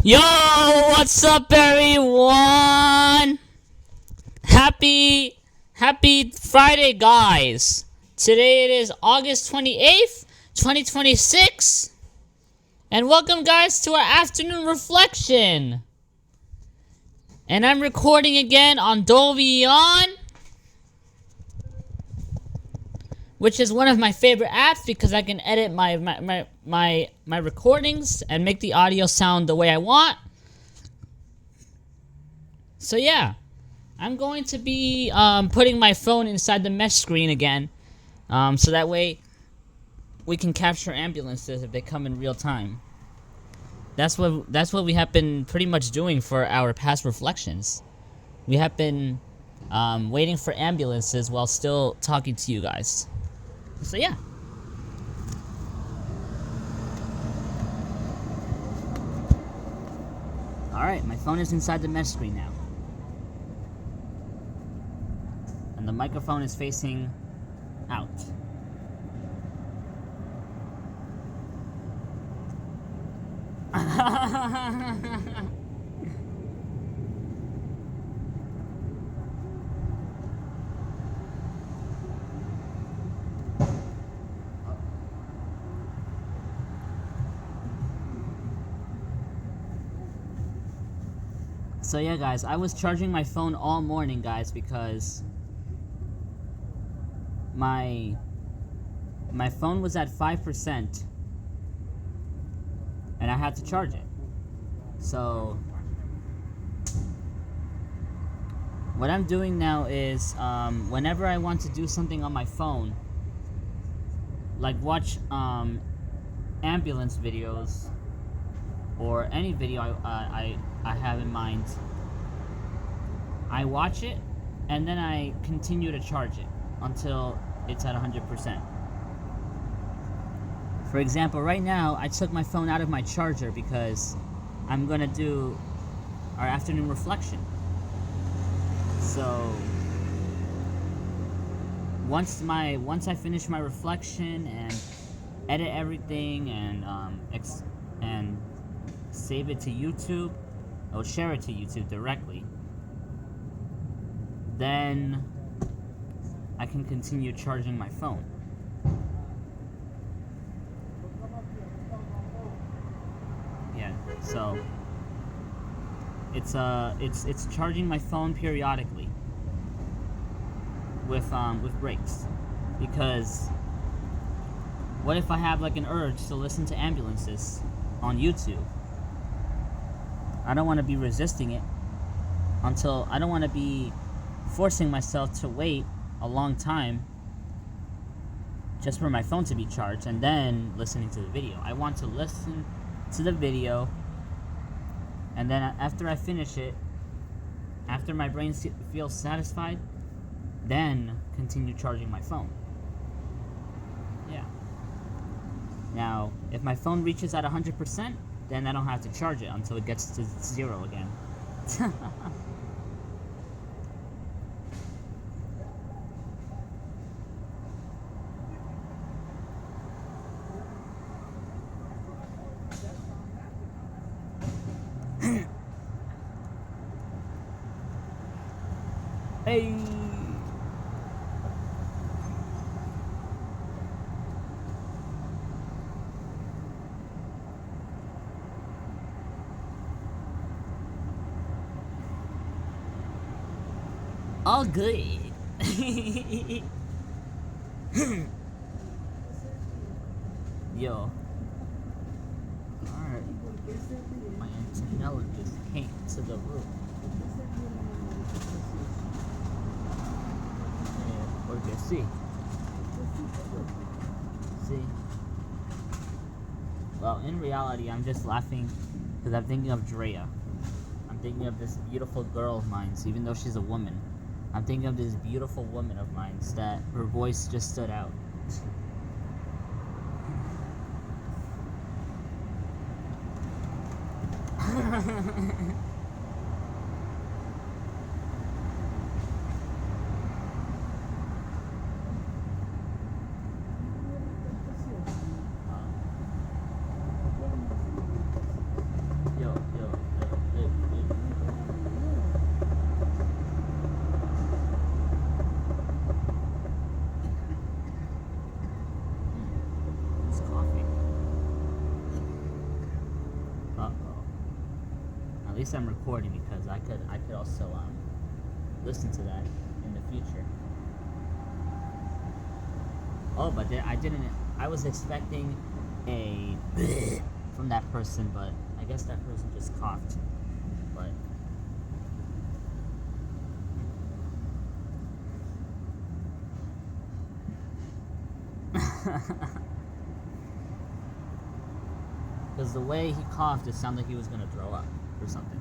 Yo, what's up, everyone? Happy Friday, guys. Today it is August 28th, 2026. And welcome, guys, to our afternoon reflection. And I'm recording again on Dolby On, which is one of my favorite apps because I can edit my recordings and make the audio sound the way I want. So yeah, I'm going to be putting my phone inside the mesh screen again, so that way we can capture ambulances if they come in real time. That's what we have been pretty much doing for our past reflections. We have been waiting for ambulances while still talking to you guys. So yeah. Alright, my phone is inside the mesh screen now. And the microphone is facing out. So yeah, guys, I was charging my phone all morning, guys, because my phone was at 5% and I had to charge it. So what I'm doing now is whenever I want to do something on my phone, like watch ambulance videos or any video I have in mind, I watch it and then I continue to charge it until it's at 100%. For example, right now I took my phone out of my charger because I'm gonna do our afternoon reflection. So once I finish my reflection and edit everything and save it to YouTube, I'll share it to YouTube directly, then I can continue charging my phone. Yeah, so it's charging my phone periodically with breaks, because what if I have like an urge to listen to ambulances on YouTube? I don't want to be resisting it I don't want to be forcing myself to wait a long time just for my phone to be charged and then listening to the video. I want to listen to the video, and then after I finish it, after my brain feels satisfied, then continue charging my phone. Yeah. Now, if my phone reaches at 100%, then I don't have to charge it until it gets to 0 again. Hey! All good. Yo. Alright. My antenna just came to the roof. Porque sí. See? Well, in reality, I'm just laughing because I'm thinking of Drea. I'm thinking of this beautiful girl of mine, even though she's a woman. I'm thinking of this beautiful woman of mine that her voice just stood out. Yo, least I'm recording because I could also listen to that in the future. Oh, but I didn't. I was expecting a from that person, but I guess that person just coughed. But because the way he coughed, it sounded like he was gonna throw up or something.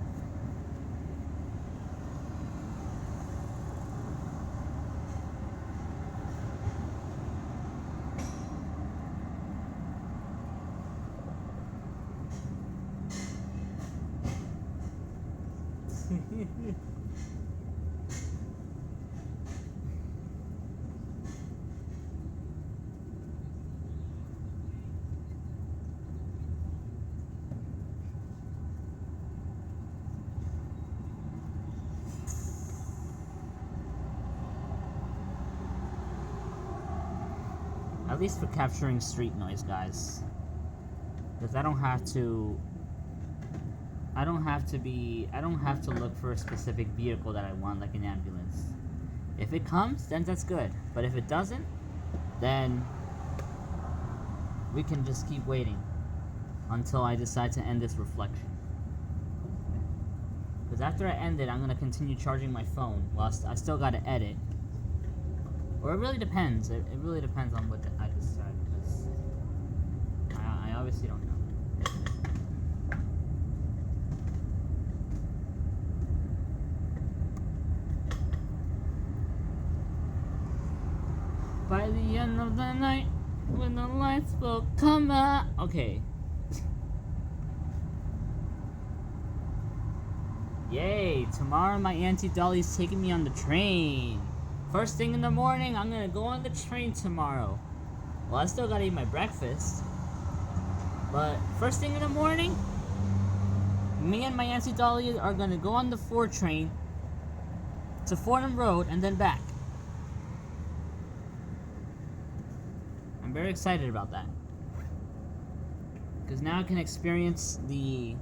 At least for capturing street noise, guys. Because I don't have to look for a specific vehicle that I want, like an ambulance. If it comes, then that's good. But if it doesn't, then we can just keep waiting until I decide to end this reflection. Because after I end it, I'm going to continue charging my phone whilst I still got to edit. Or it really depends. It really depends on what I decide, because I obviously don't know. By the end of the night, when the lights will come out. Okay. Yay, tomorrow my Auntie Dolly's taking me on the train. First thing in the morning, I'm gonna go on the train tomorrow. Well, I still gotta eat my breakfast. But first thing in the morning, me and my Auntie Dolly are gonna go on the 4 train to Fordham Road and then back. I'm very excited about that. Because now I can experience the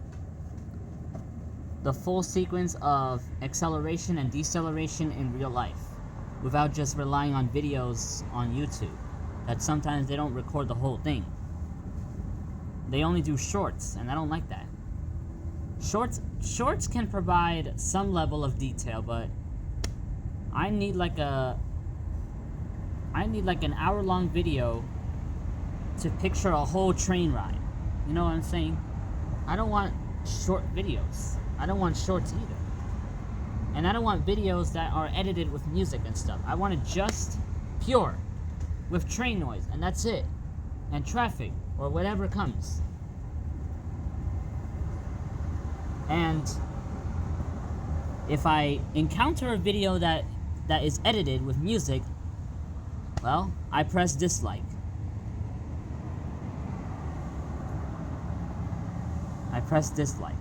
full sequence of acceleration and deceleration in real life, without just relying on videos on YouTube that sometimes they don't record the whole thing. They only do shorts, and I don't like that. Shorts can provide some level of detail, but I need like an hour-long video to picture a whole train ride. You know what I'm saying? I don't want short videos. I don't want shorts either. And I don't want videos that are edited with music and stuff. I want it just pure, with train noise, and that's it. And traffic, or whatever comes. And if I encounter a video that is edited with music, well, I press dislike. I press dislike.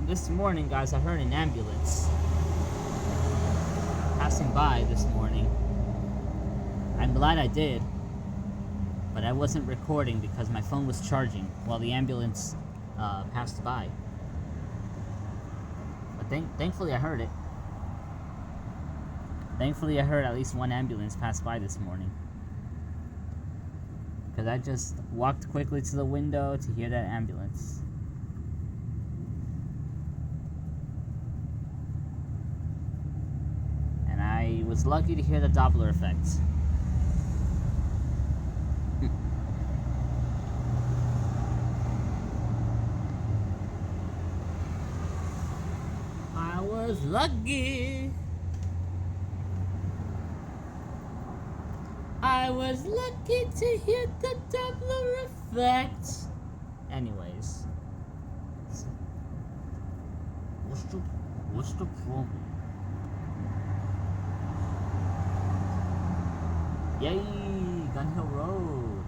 This morning, guys, I heard an ambulance passing by this morning. I'm glad I did, but I wasn't recording because my phone was charging while the ambulance passed by. But thankfully I heard it. Thankfully I heard at least one ambulance pass by this morning. Because I just walked quickly to the window to hear that ambulance. And I was lucky to hear the Doppler effect. I was lucky. I was lucky to hear the Doppler effect. Anyways. What's the problem? Yay! Gun Hill Road.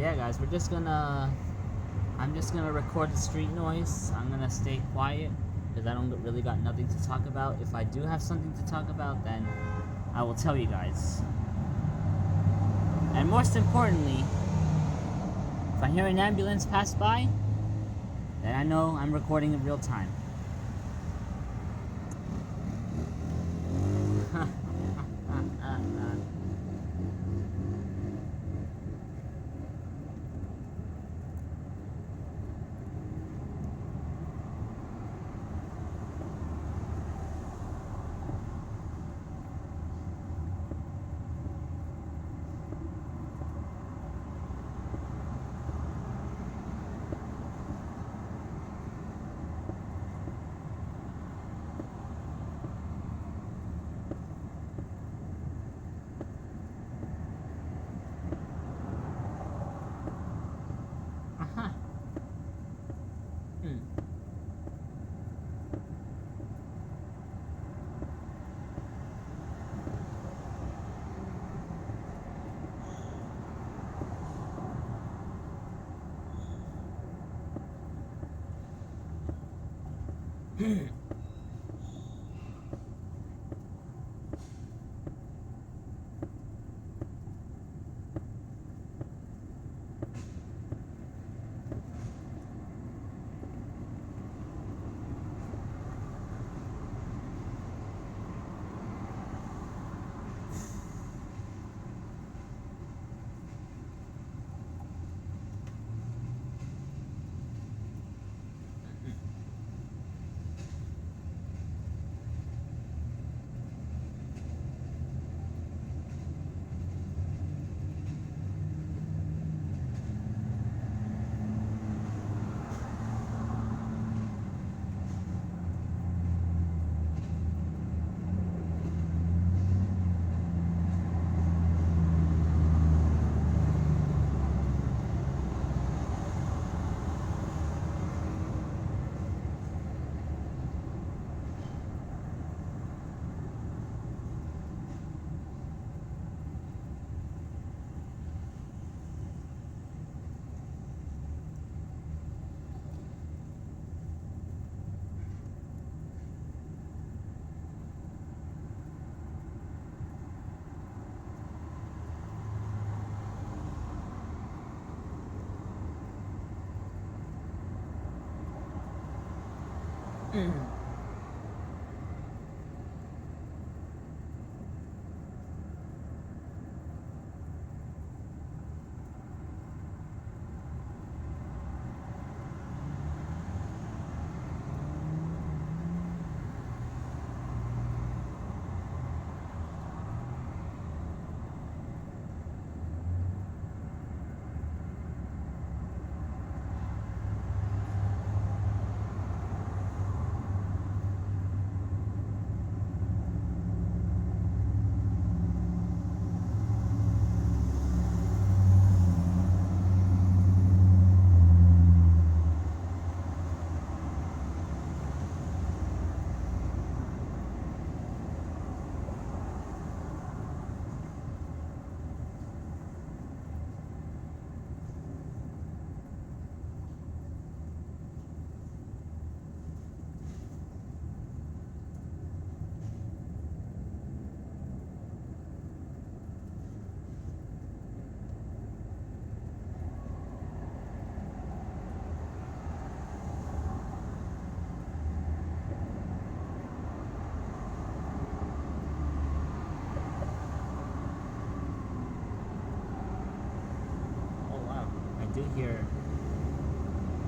yeah, guys, I'm just gonna record the street noise. I'm gonna stay quiet because I don't really got nothing to talk about. If I do have something to talk about, then I will tell you guys. And most importantly, if I hear an ambulance pass by, then I know I'm recording in real time.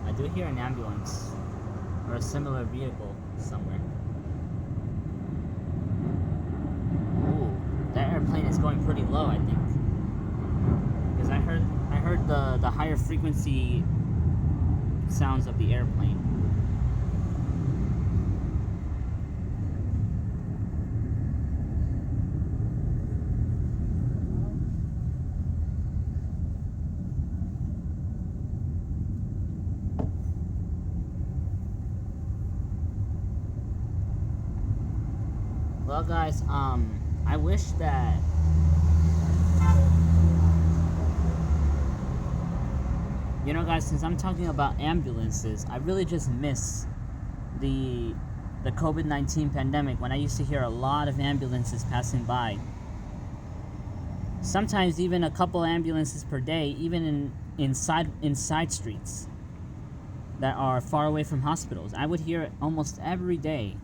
I do hear an ambulance or a similar vehicle somewhere. Ooh, that airplane is going pretty low, I think, because I heard the higher frequency sounds of the airplane. Well, guys, I wish that You know, guys, since I'm talking about ambulances, I really just miss the COVID-19 pandemic when I used to hear a lot of ambulances passing by. Sometimes even a couple ambulances per day, even in side streets that are far away from hospitals. I would hear it almost every day.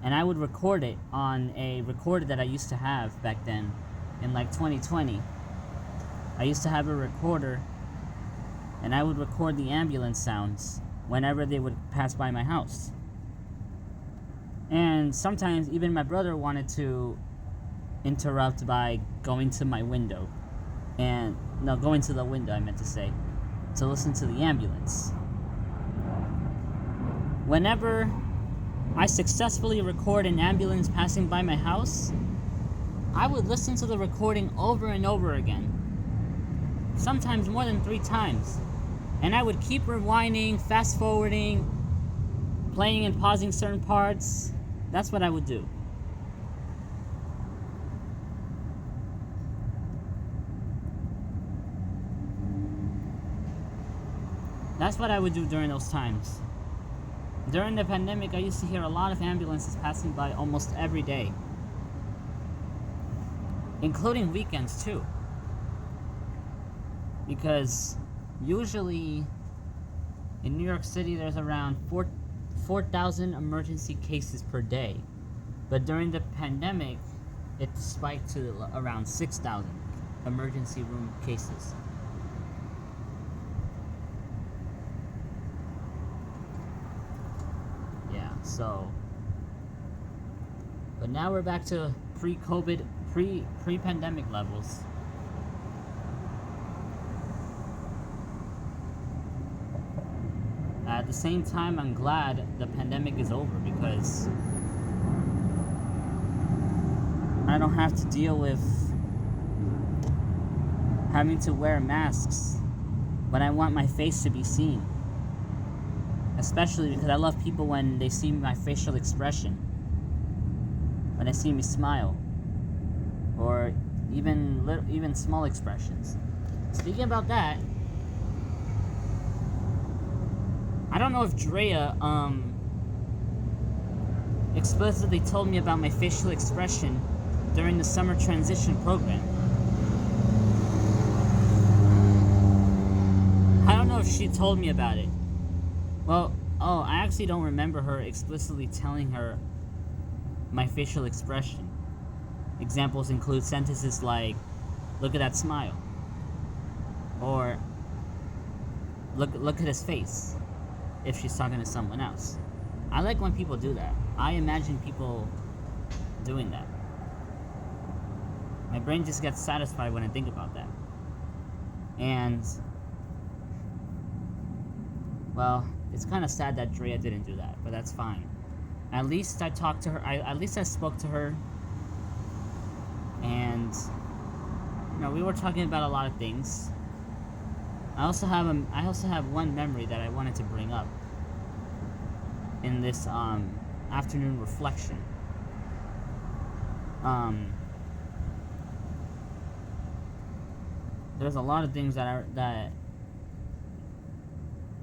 And I would record it on a recorder that I used to have back then in like 2020. I used to have a recorder, and I would record the ambulance sounds whenever they would pass by my house. And sometimes even my brother wanted to interrupt by going to my window. And, no, going to the window, I meant to say, to listen to the ambulance. Whenever I successfully record an ambulance passing by my house, I would listen to the recording over and over again. Sometimes more than 3 times. And I would keep rewinding, fast forwarding, playing and pausing certain parts. That's what I would do. That's what I would do during those times. During the pandemic, I used to hear a lot of ambulances passing by almost every day, including weekends too. Because usually in New York City, there's around 4,000 emergency cases per day. But during the pandemic, it spiked to around 6,000 emergency room cases. So, but now we're back to pre-COVID, pre-pandemic levels. At the same time, I'm glad the pandemic is over because I don't have to deal with having to wear masks when I want my face to be seen. Especially because I love people when they see my facial expression, when they see me smile, or even small expressions. Speaking about that, I don't know if Drea explicitly told me about my facial expression during the summer transition program. I don't know if she told me about it. Well, I actually don't remember her explicitly telling her my facial expression. Examples include sentences like, "Look at that smile," or look at his face," if she's talking to someone else. I like when people do that. I imagine people doing that. My brain just gets satisfied when I think about that. And, well, it's kind of sad that Drea didn't do that, but that's fine. At least I talked to her. At least I spoke to her, and we were talking about a lot of things. I also have one memory that I wanted to bring up in this afternoon reflection. There's a lot of things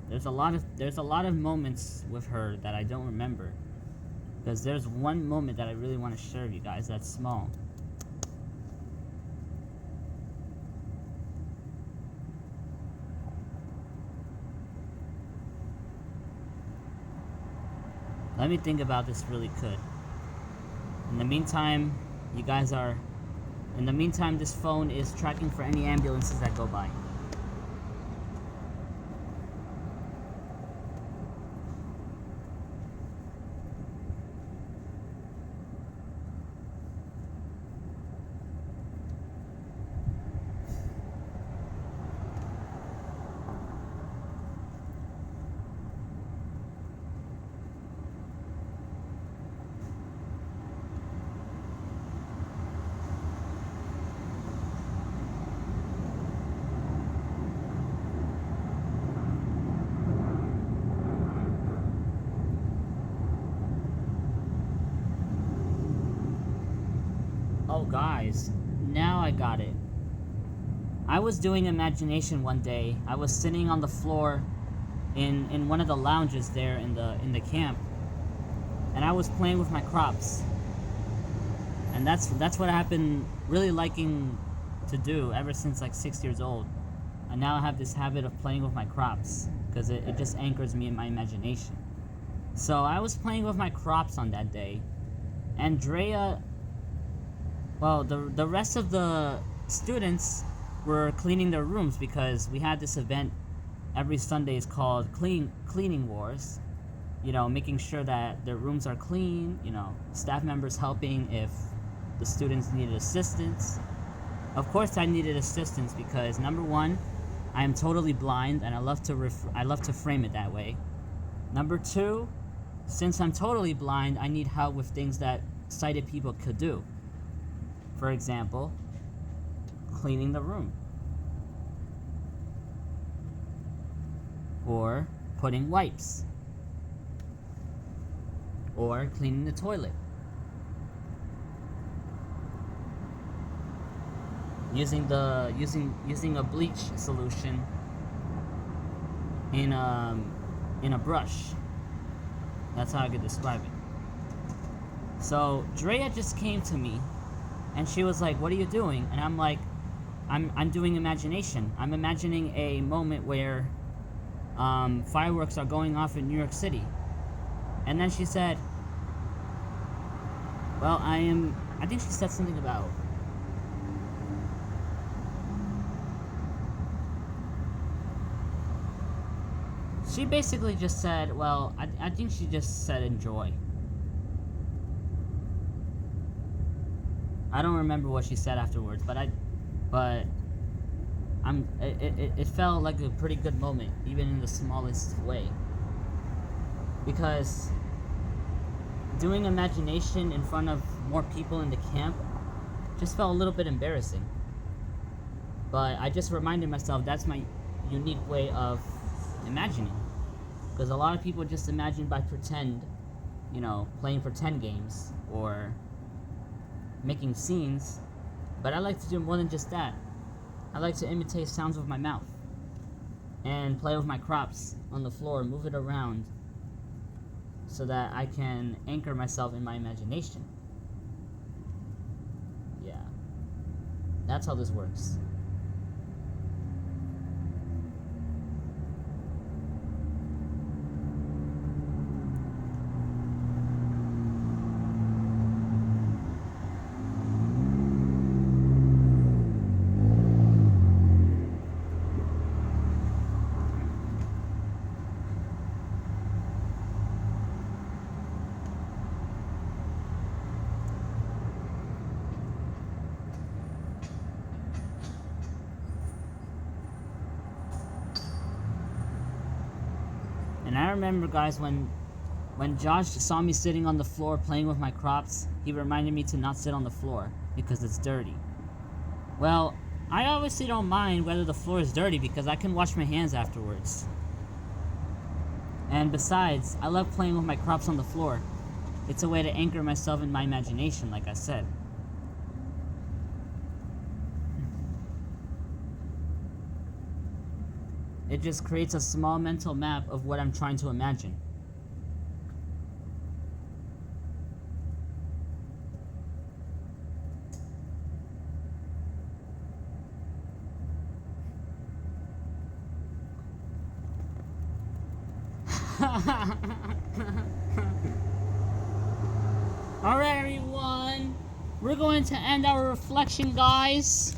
there's a lot of moments with her that I don't remember, because there's one moment that I really want to share with you guys that's small. Let me think about this really good. In the meantime, this phone is tracking for any ambulances that go by. Oh, guys, now I got it. I was doing imagination one day. I was sitting on the floor in one of the lounges there in the camp, and I was playing with my crops. And that's what I've been really liking to do ever since like 6 years old. And now I have this habit of playing with my crops because it just anchors me in my imagination. So I was playing with my crops on that day, and Drea, well, the rest of the students were cleaning their rooms because we had this event every Sunday. It's called Cleaning Wars. You know, making sure that their rooms are clean. You know, staff members helping if the students needed assistance. Of course, I needed assistance because number one, I am totally blind, and I love to frame it that way. Number two, since I'm totally blind, I need help with things that sighted people could do. For example, cleaning the room, or putting wipes, or cleaning the toilet, using a bleach solution in a brush. That's how I could describe it. So Drea just came to me, and she was like, "What are you doing?" And I'm like, "I'm doing imagination. I'm imagining a moment where fireworks are going off in New York City." And then she said, "Well, I think she said something about." She basically just said, well, I think she just said enjoy. I don't remember what she said afterwards, but it felt like a pretty good moment, even in the smallest way. Because doing imagination in front of more people in the camp just felt a little bit embarrassing. But I just reminded myself that's my unique way of imagining. Because a lot of people just imagine by pretend, you know, playing pretend games or making scenes. But I like to do more than just that. I like to imitate sounds with my mouth and play with my crops on the floor, move it around so that I can anchor myself in my imagination. Yeah. That's how this works. And I remember, guys, when Josh saw me sitting on the floor playing with my crops, he reminded me to not sit on the floor because it's dirty. Well, I obviously don't mind whether the floor is dirty because I can wash my hands afterwards. And besides, I love playing with my crops on the floor. It's a way to anchor myself in my imagination, like I said. It just creates a small mental map of what I'm trying to imagine. Alright, everyone. We're going to end our reflection, guys.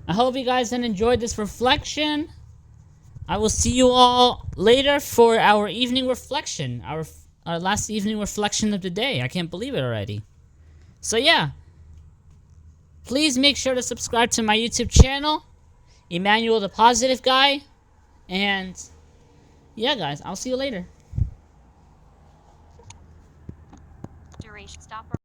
I hope you guys enjoyed this reflection. I will see you all later for our evening reflection. Our last evening reflection of the day. I can't believe it already. So yeah. Please make sure to subscribe to my YouTube channel. Emmanuel the Positive Guy. And yeah, guys. I'll see you later. Duration. Stop.